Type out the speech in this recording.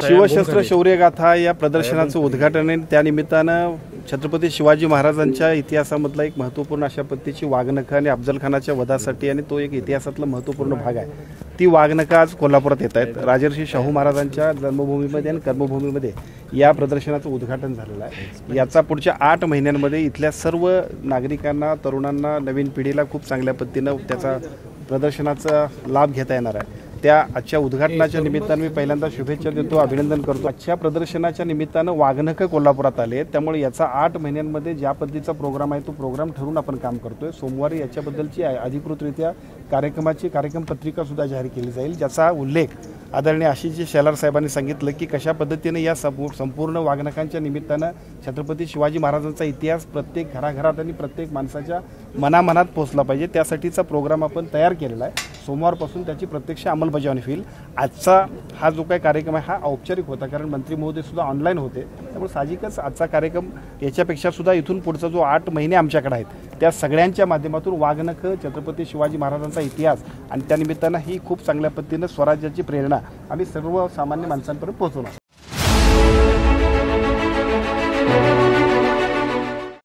शिवशस्त्र शौर्यगाथा या प्रदर्शनाचं उद्घाटन आहे। त्यानिमित्तानं छत्रपती शिवाजी महाराजांच्या इतिहासामधला एक महत्त्वपूर्ण अशा पद्धतीची वाघनखं आणि अफजल खानाच्या वधासाठी आणि तो एक इतिहासातला महत्त्वपूर्ण भाग आहे। ती वाघनखं आज कोल्हापुरात येत आहेत। राजर्षी शाहू महाराजांच्या जन्मभूमीमध्ये आणि कर्मभूमीमध्ये या प्रदर्शनाचं उद्घाटन झालेलं आहे। याचा पुढच्या 8 महिन्यांमध्ये इथल्या सर्व नागरिकांना, तरुणांना, नवीन पिढीला खूप चांगल्या पद्धतीनं त्याचा प्रदर्शनाचा लाभ घेता येणार आहे। त्या आजच्या उद्घाटनाच्या निमित्तानं मी पहिल्यांदा शुभेच्छा देतो, अभिनंदन करतो। आजच्या प्रदर्शनाच्या निमित्तानं वाघनखं कोल्हापुरात आले, त्यामुळे याचा 8 महिन्यांमध्ये ज्या पद्धतीचा प्रोग्राम आहे तो प्रोग्राम ठरवून आपण काम करतोय। सोमवारी याच्याबद्दलची अधिकृतरित्या कार्यक्रम पत्रिका सुद्धा जाहीर केली जाईल, ज्याचा उल्लेख आदरणीय आशिष शेलार साहेबांनी सांगितलं की कशा पद्धतीने या संपूर्ण वाघनखांच्या निमित्तानं छत्रपती शिवाजी महाराजांचा इतिहास प्रत्येक घराघरात आणि प्रत्येक माणसाच्या मनामनात पोहोचला पाहिजे, त्यासाठीचा प्रोग्राम आपण तयार केलेला आहे। सोमवारपासून त्याची प्रत्यक्ष अंमलबजावणी होईल। आजचा हा जो काही कार्यक्रम आहे हा औपचारिक होता, कारण मंत्री महोदय सुद्धा ऑनलाईन होते, त्यामुळे साहजिकच आजचा कार्यक्रम याच्यापेक्षा सुद्धा इथून पुढचा जो 8 महिने आमच्याकडे आहेत त्या सगळ्यांच्या माध्यमातून वाघनखं, छत्रपती शिवाजी महाराजांचा इतिहास आणि त्यानिमित्तानं ही खूप चांगल्या पद्धतीनं स्वराज्याची प्रेरणा आम्ही सर्व सामान्य माणसांपर्यंत पोहोचवणार।